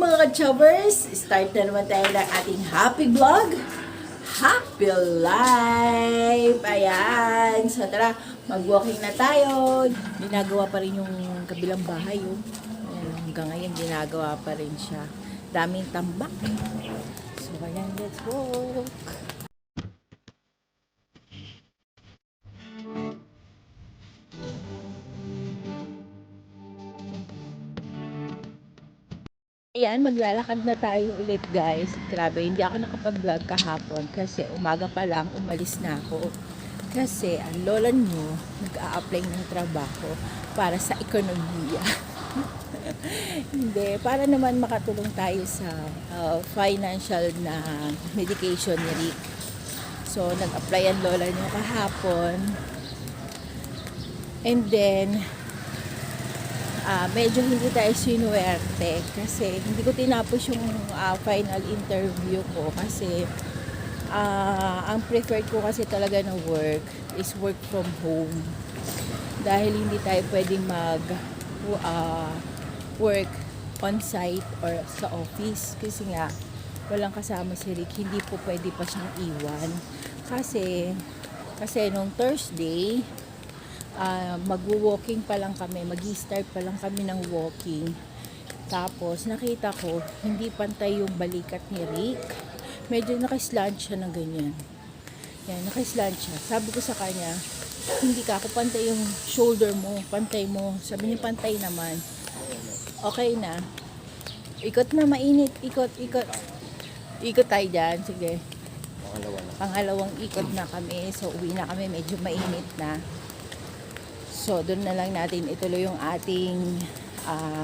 mga ka-choppers! Start na naman tayo ng ating happy vlog. Happy life! Ayan! So tara, mag-walking na tayo. Ginagawa pa rin yung kabilang bahay. Oh. Ayan, hanggang ngayon ginagawa pa rin siya. Daming tambak. So ayan, let's walk! Ayan, maglalakad na tayo ulit guys. Grabe, hindi ako nakapag-vlog kahapon kasi umaga pa lang umalis na ako. Kasi ang lola nyo nag-a-apply ng trabaho para sa ekonomiya. Hindi, para naman makatulong tayo sa financial na medication ni Rick. So, nag-apply ang lola nyo kahapon. And then, medyo hindi tayo sinuwerte kasi hindi ko tinapos yung final interview ko kasi ang preferred ko kasi talaga na work is work from home dahil hindi tayo pwedeng work on site or sa office kasi nga walang kasama si Rick, hindi po pwede pa siyang iwan kasi nung Thursday mag-walking pa lang kami, mag-start pa lang kami ng walking. Tapos nakita ko hindi pantay yung balikat ni Rick. Medyo naka-slant siya ng ganyan. Yan, naka-slant siya. Sabi ko sa kanya, hindi ka ako pantay yung shoulder mo, pantay mo. Sabi niya pantay naman. Okay na. Ikot na, mainit. Ikot. Ikot tayo dyan. Sige. Pangalawang ikot na kami. So uwi na kami, medyo mainit na. So, doon na lang natin ituloy yung ating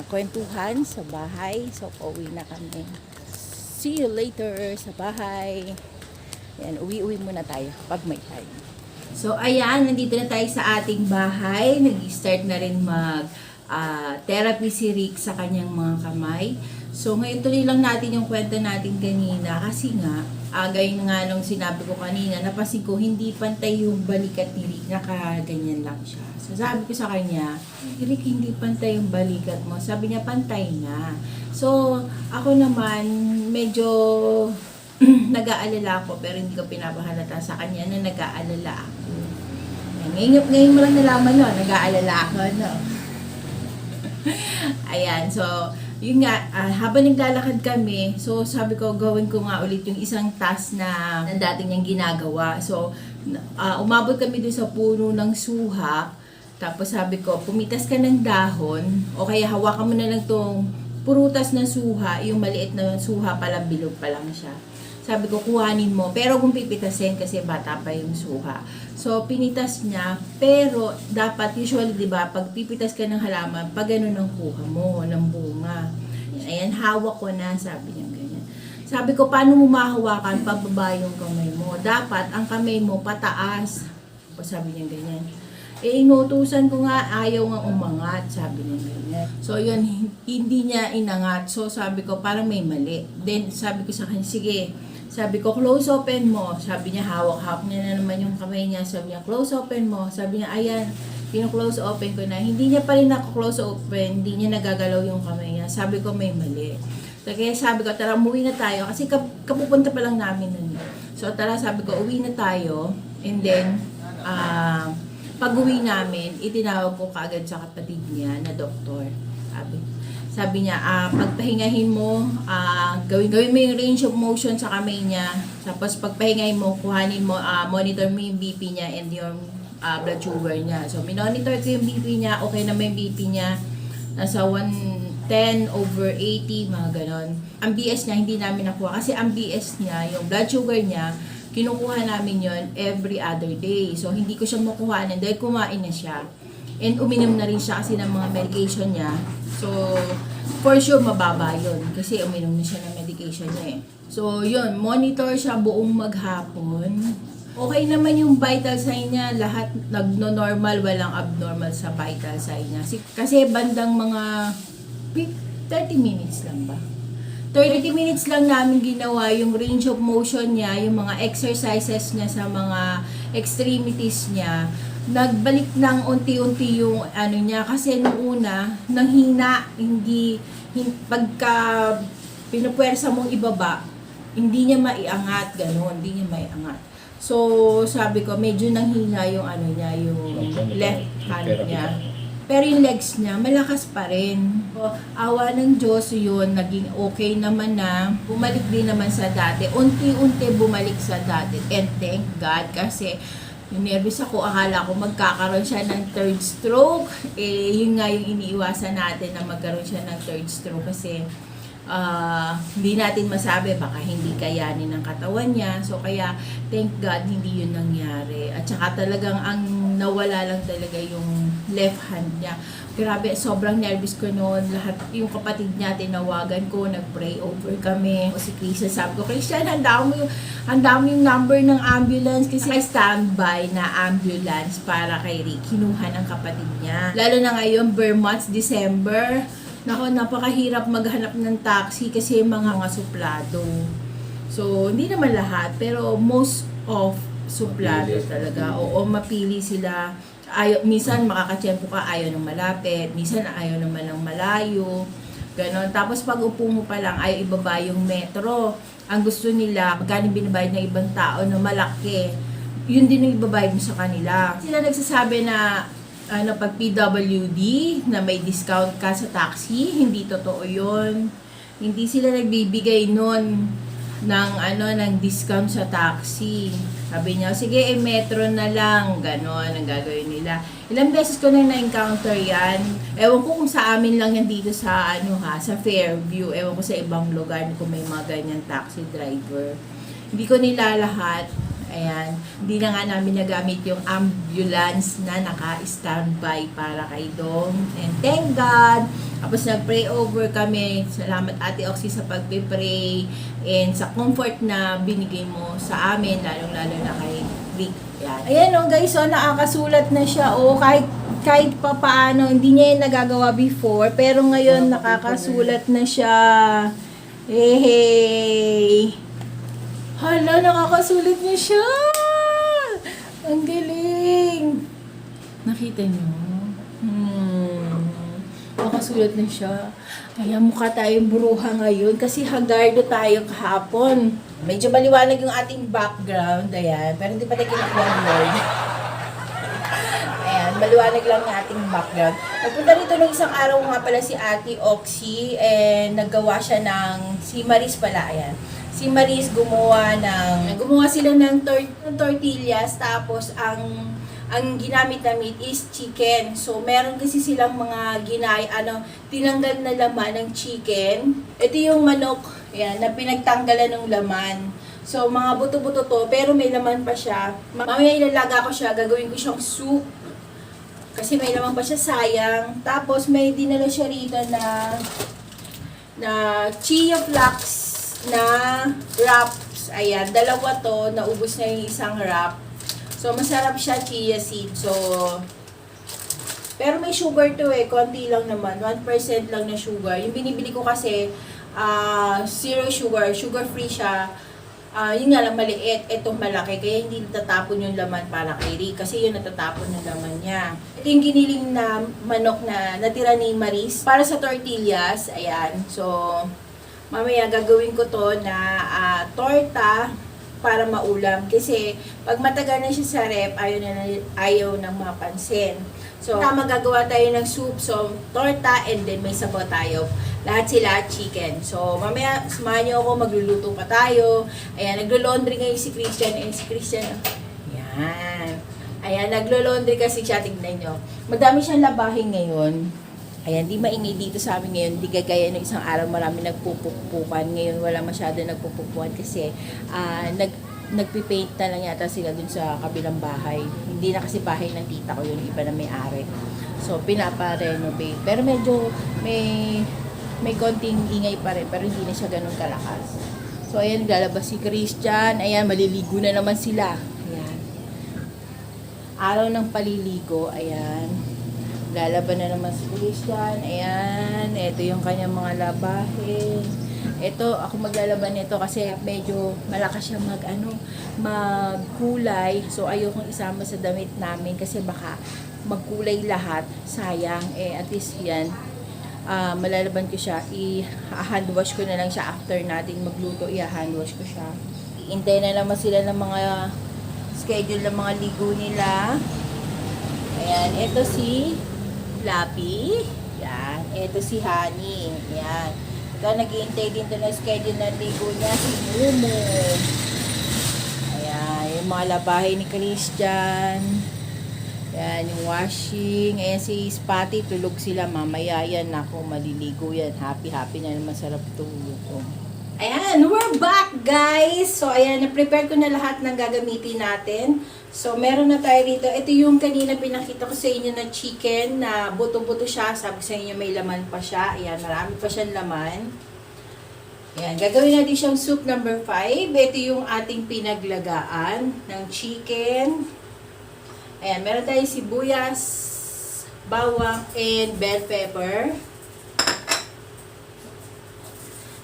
kwentuhan sa bahay. So, uwi na kami. See you later sa bahay. Yan, uwi muna tayo pag may time. So, ayan, nandito na tayo sa ating bahay. Nag-start na rin therapy si Rick sa kanyang mga kamay. So, ngayon tuloy lang natin yung kwento natin kanina kasi nga, gayun nga nung sinabi ko kanina, napansin ko hindi pantay yung balikat ni Rick, nakaganyan lang siya. So, sabi ko sa kanya, Rick, hindi pantay yung balikat mo. Sabi niya, pantay na. So, ako naman, medyo nag-aalala ako, pero hindi ko pinapahalata sa kanya na nag-aalala ako. Ngayon mo lang nalaman, no? Nag-aalala ako, no? Ayan, so, yun nga, habang naglalakad kami, so sabi ko, gawin ko nga ulit yung isang task na dating niyang ginagawa. So, umabot kami doon sa puno ng suha. Tapos sabi ko, pumitas ka ng dahon, o kaya hawakan mo na lang tong purutas na suha, yung maliit na suha pala, bilog pa lang siya. Sabi ko, kuhanin mo. Pero kung pipitasin kasi bata pa yung suha. So, pinitas niya. Pero, dapat, usually, di ba, pag pipitas ka ng halaman, pag ganun ang kuha mo, ng bunga. Ayan, hawak ko na, sabi niya ganyan. Sabi ko, paano mo mahawakan pababa yung kamay mo? Dapat, ang kamay mo pataas. Sabi niya ganyan. Inutusan ko nga, ayaw nga umangat, sabi niya ganyan. So, yun, hindi niya inangat. So, sabi ko, parang may mali. Then, sabi ko sa kanya, sige, sabi ko, close open mo. Sabi niya, hawak-hawak niya na naman yung kamay niya. Sabi niya, close open mo. Sabi niya, ayan, pino-close open ko na. Hindi niya pa rin close open. Hindi niya nagagalaw yung kamay niya. Sabi ko, may mali. So, kaya sabi ko, tara, umuwi na tayo. Kasi kapupunta pa lang namin nun. So, tara, sabi ko, uwi na tayo. And then, pag uwi namin, itinawag ko kaagad sa kapatid niya na doktor. Sabi niya, pagpahingahin mo, gawin mo yung range of motion sa kamay niya. Tapos pagpahingahin mo, kuhanin mo, monitor mo yung BP niya and yung blood sugar niya. So, minonitor ko yung BP niya, okay na may BP niya. Nasa 110/80, mga ganon. Ang BS niya, hindi namin nakuha. Kasi ang BS niya, yung blood sugar niya, kinukuha namin yon every other day. So, hindi ko siya makuhanin dahil kumain na siya. And uminom na rin siya kasi ng mga medication niya. So, for sure, mababa yun. Kasi uminom na siya ng medication niya eh. So, yun. Monitor siya buong maghapon. Okay naman yung vital sign niya. Lahat nagno-normal, walang abnormal sa vital sign niya. Kasi bandang mga 30 minutes lang ba? 30 minutes lang namin ginawa yung range of motion niya, yung mga exercises niya sa mga extremities niya. Nagbalik ng unti-unti yung ano niya kasi nung una nanghina, pagka pinupwersa mong ibaba, hindi niya maiangat, gano'n, hindi niya maiangat. So, sabi ko, medyo nanghina yung ano niya, yung left hand niya. Pero yung legs niya, malakas pa rin. So, awa ng Diyos yun, naging okay naman na. Bumalik din naman sa dati. Unti-unti bumalik sa dati. And thank God kasi yung nervous ako, akala ko magkakaroon siya ng third stroke. Yun nga yung iniiwasan natin na magkaroon siya ng third stroke kasi hindi natin masabi, baka hindi kayanin ng katawan niya. So kaya thank God hindi yun nangyari. At saka talagang ang nawala lang talaga yung left hand niya. Grabe, sobrang nervous ko noon. Lahat yung kapatid niya tinawagan ko, nag-pray over kami. O si Christian, sabi ko, Christian, handa mo yung number ng ambulance kasi may standby na ambulance para kay Rick. Kinuha ng kapatid niya. Lalo na ngayon, months, December. Nako, napakahirap maghanap ng taxi kasi mga suplado. So, hindi naman lahat, pero most of suplado talaga. Oo, mapili sila. Minsan makakatsyempo ka, ayaw ng malapit. Minsan ayaw naman ng malayo. Ganon. Tapos pag upo mo pa lang, ayaw ibaba yung metro. Ang gusto nila, magkano binabayad ng ibang tao na malaki, yun din yung ibabayad mo sa kanila. Sila nagsasabi na pag PWD na may discount ka sa taxi, hindi totoo yun. Hindi sila nagbibigay nun ng discount sa taxi. Sabi niya, sige, metro na lang. Ganon ang gagawin nila. Ilang beses ko na-encounter yan. Ewan ko kung sa amin lang yan dito sa sa Fairview. Ewan ko sa ibang lugar kung may mga ganyan taxi driver. Hindi ko nilalahat. Ayan, hindi na nga namin nagamit yung ambulance na naka-standby para kay Dong. And thank God! Tapos nag-pray over kami. Salamat Ate Oxy sa pagpe-pray and sa comfort na binigay mo sa amin, lalong-lalo na kay Rick. Ayan guys, nakakasulat na siya. Kahit pa paano, hindi niya yung nagagawa before, pero ngayon nakakasulat na siya. Hey! Hala, nakakasulit niya siya! Ang galing! Nakita niyo? Nakasulat na siya. Kaya mukha tayong bruha ngayon kasi hagardo tayo kahapon. Medyo maliwanag yung ating background, ayan. Pero hindi pa tayo kinakuha ng Lord. Ayan, maliwanag lang yung ating background. Nagpunta rito nung isang araw nga pala si Ate Oxy and naggawa siya ng, si Maris pala, ayan. Si Maris gumawa sila ng tortillas, tapos ang ginamit na meat is chicken. So meron kasi silang mga tinanggal na laman ng chicken. Ito yung manok, yan, na pinagtanggalan ng laman. So mga buto-buto to, pero may laman pa siya. Mamaya ilalaga ko siya, gagawin ko siyang soup. Kasi may laman pa siya, sayang. Tapos may dinala siya rito na chia flakes na wraps. Ayan, dalawa to, naubos na yung isang wrap. So, masarap siya, chia seed. So, pero may sugar to konti lang naman. 1% lang na sugar. Yung binibili ko kasi, zero sugar, sugar-free siya. Yun nga lang, maliit. Itong malaki. Kaya hindi natatapon yung laman para kay Rick. Kasi yun natatapon yung laman niya. Ito yung giniling na manok na natira ni Maris. Para sa tortillas. Ayan. So, mamaya gagawin ko to na torta para maulam. Kasi pag matagal na siya sa rep, ayaw nang mapansin. So, magagawa tayo ng soup. So, torta and then may sabaw tayo. Lahat sila chicken. So, mamaya samahan niyo ako, magluluto pa tayo. Ayan, naglo-laundry ngayon si Christian. And si Christian, ayan. Ayan, naglo-laundry kasi siya, tignan nyo. Madami siyang labahin ngayon. Ayan, di maingay dito sa amin ngayon. Di gagaya ng isang araw marami nagpupukpukan. Ngayon wala masyado nagpupukpukan kasi nagpipaint na lang yata sila dun sa kabilang bahay. Hindi na kasi bahay ng tita ko yun, iba na may-ari. So, pinapa-renovate. Pero medyo may konting ingay pa rin, pero hindi na siya ganun kalakas. So, ayan, lalabas si Christian. Ayan, maliligo na naman sila. Ayan. Araw ng paliligo. Ayan. Lalaban na naman si Christian. Ayan. Ito yung kanyang mga labahin. Ito, ako maglalaban nito kasi medyo malakas siya magkulay. So, ayokong isama sa damit namin kasi baka magkulay lahat. Sayang. At least yan. malalaban ko siya, i-hand wash ko na lang siya after natin magluto, i-hand wash ko siya. Iintay na naman sila ng mga schedule ng mga ligo nila. Ayan, ito si Flappy. Yan, ito si Honey. Yan. Ito, nag-iintay din to na schedule ng ligo niya, si Mumu. Ayan, yung mga labahay ni Christian. Yan, yung washing. Ayan, si Spotty, tulog sila. Mamaya yan, ako, maliligo yan. Happy na naman, sarap tulog. Oh. Ayan, we're back, guys! So, ayan, na-prepare ko na lahat ng gagamitin natin. So, meron na tayo dito. Ito yung kanina pinakita ko sa inyo na chicken na buto-buto siya. Sabi ko sa inyo, may laman pa siya. Ayan, marami pa siyang laman. Ayan, gagawin natin siyang soup number 5. Ito yung ating pinaglagaan ng chicken. Ayan, meron tayong sibuyas, bawang, and bell pepper.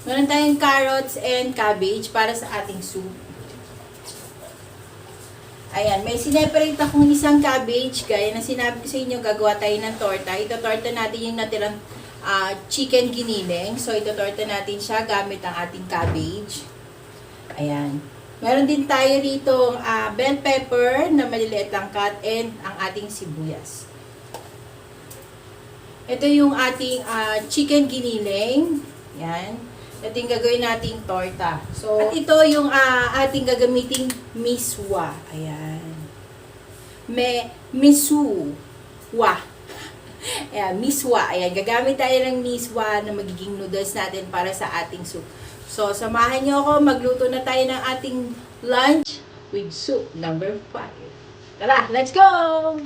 Meron tayong carrots and cabbage para sa ating soup. Ayan, may sineparate akong isang cabbage. Gaya na sinabi ko sa inyo, gagawa tayo ng torta. Ito torta natin yung natirang chicken giniling. So, ito torta natin siya gamit ang ating cabbage. Ayan. Meron din tayo rito bell pepper na maliliit lang cut and ang ating sibuyas. Ito yung ating chicken giniling. Yan. Ito yung gagawin nating torta. So, at ito yung ating gagamiting miswa. Ayan. Miswa. Ayan, miswa. Ayan, gagamit tayo ng miswa na magiging noodles natin para sa ating soup. So, samahan nyo ako. Magluto na tayo ng ating lunch with soup number 5. Tara, let's go!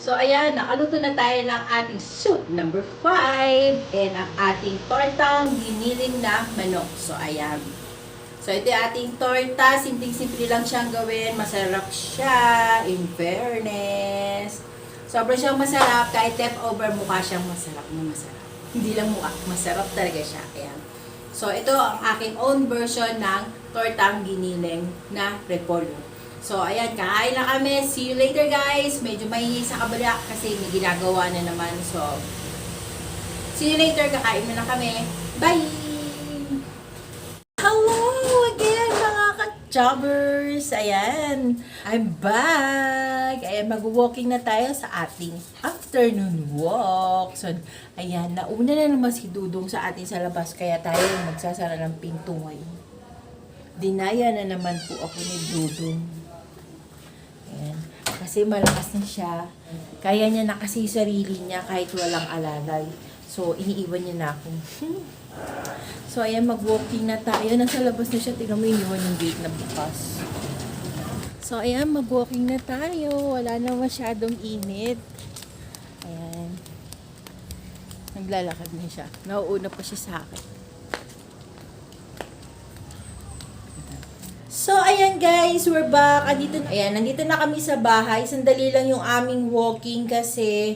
So, ayan, nakaluto na tayo ng ating soup number 5 and ang ating tortang giniling na manok. So, ayan. So, ito yung ating torta. Simpleng-simple lang siyang gawin. Masarap siya. In fairness. Sobrang siyang masarap. Kahit leftover, mukha siyang masarap na masarap. Hindi lang mukha. Masarap talaga siya. Ayan. So, ito ang aking own version ng tortang giniling na repolyo. So, ayan, kakain na kami. See you later, guys. Medyo mahihi sa kabila kasi may ginagawa na naman. So, see you later. Kakain na kami. Bye! Hello again, mga ka-jobbers! Ayan, I'm back! Ayan, mag-walking na tayo sa ating afternoon walk. So, ayan, nauna na naman si Dudong sa atin sa labas. Kaya tayo magsasara ng pinto ngayon. Dinaya na naman po ako ni Dudong. Ayan. Kasi malakas na siya. Kaya niya na kasi sarili niya kahit walang alalay. So, iniiwan niya na ako. So, ayan, mag-walking na tayo. Nasa labas na siya. Tingnan mo yung gate na bukas. So, ayan, mag-walking na tayo. Wala na masyadong init. Ayan. Naglalakad na siya. Nauuna pa siya sa akin. So, ayan guys, we're back. Nandito na kami sa bahay. Sandali lang yung aming walking kasi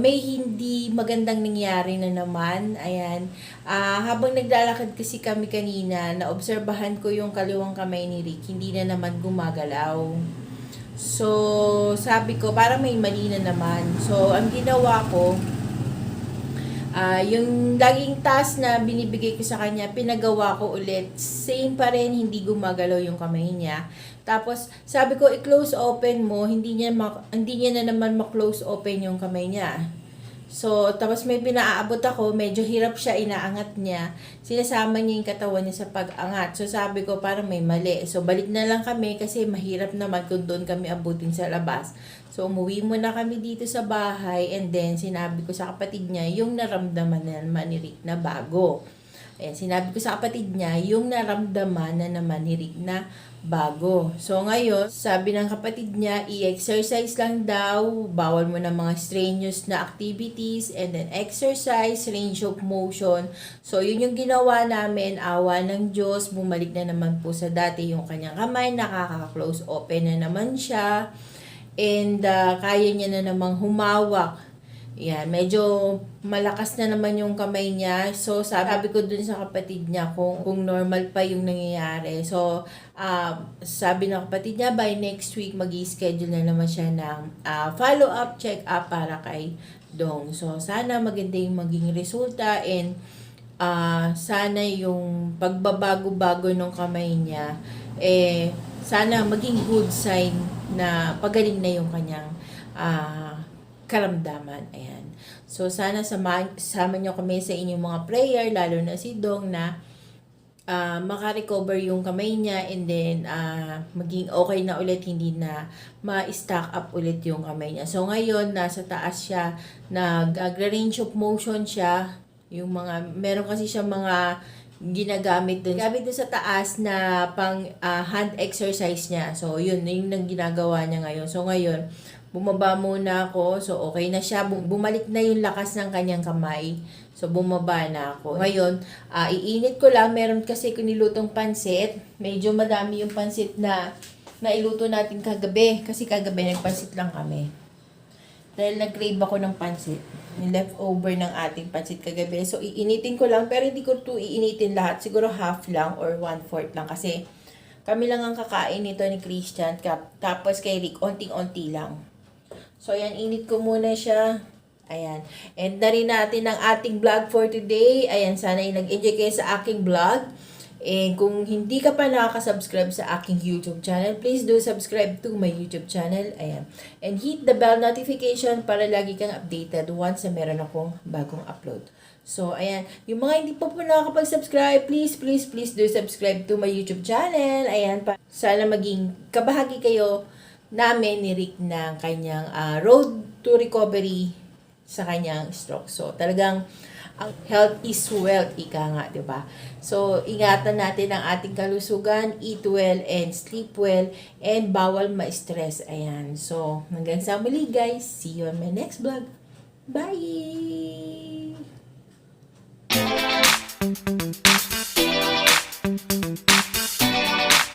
may hindi magandang nangyari na naman. Ayan. Habang naglalakad kasi kami kanina, naobserbahan ko yung kaliwang kamay ni Rick. Hindi na naman gumagalaw. So, sabi ko, parang may mali na naman. So, ang ginawa ko, yung laging task na binibigay ko sa kanya, pinagawa ko ulit. Same pa rin, hindi gumagalaw yung kamay niya. Tapos, sabi ko, i-close open mo, hindi niya na naman ma-close open yung kamay niya. So, tapos may pinaaabot ako, medyo hirap siya, inaangat niya. Sinasama niya yung katawan niya sa pag-angat. So, sabi ko, parang may mali. So, balik na lang kami kasi mahirap naman kung doon kami abutin sa labas. So, umuwi muna kami dito sa bahay and then sinabi ko sa kapatid niya yung naramdaman na naman ni Rick na bago. Ayan, sinabi ko sa kapatid niya yung naramdaman na naman ni Rick na bago. So, ngayon, sabi ng kapatid niya, i-exercise lang daw, bawal mo ng mga strenuous na activities, and then exercise, range of motion. So, yun yung ginawa namin, awa ng Diyos, bumalik na naman po sa dati yung kanyang kamay, nakaka-close open na naman siya, and kaya niya na namang humawak. Yan, medyo malakas na naman yung kamay niya. So, sabi ko dun sa kapatid niya kung normal pa yung nangyayari. So, sabi ng kapatid niya, by next week, mag-i-schedule na naman siya ng follow-up, check-up para kay Dong. So, sana maganda yung maging resulta and sana yung pagbabago-bago ng kamay niya, sana maging good sign na pagaling na yung kanyang karamdaman. Ayan. So, sana sama nyo kami sa inyong mga prayer, lalo na si Dong na makarecover yung kamay niya and then maging okay na ulit, hindi na ma-stack up ulit yung kamay niya. So, ngayon, nasa taas siya, nag-range of motion siya, yung meron kasi siya mga ginagamit dun. Gamit dun sa taas na pang hand exercise niya. So, yun ang ginagawa niya ngayon. So, ngayon, bumaba muna ako. So, okay na siya. Bumalik na yung lakas ng kanyang kamay. So, bumaba na ako. Ngayon, iinit ko lang. Meron kasi kunilutong pansit. Medyo madami yung pansit na nailuto natin kagabi. Kasi kagabi, nagpansit lang kami. Dahil nag-crave ako ng pansit. Yung leftover ng ating pansit kagabi. So, iinitin ko lang. Pero hindi ko ito iinitin lahat. Siguro half lang or 1/4 lang. Kasi kami lang ang kakain nito ni Christian. Tapos kay Rick, onting-onti lang. So, ayan, init ko muna siya. Ayan. And na rin natin ang ating vlog for today. Ayan, sana yung nag-enjoy kayo sa aking vlog. And kung hindi ka pa nakaka-subscribe sa aking YouTube channel, please do subscribe to my YouTube channel. Ayan. And hit the bell notification para lagi kang updated once na meron akong bagong upload. So, ayan. Yung mga hindi pa po nakakapag-subscribe, please do subscribe to my YouTube channel. Ayan. Sana maging kabahagi kayo namin ni Rick ng kanyang road to recovery sa kanyang stroke. So, talagang Ang health is wealth, ika nga, di ba? So, ingatan natin ang ating kalusugan, eat well and sleep well, and bawal ma-stress. Ayan. So, hanggang sa muli guys. See you on my next vlog. Bye!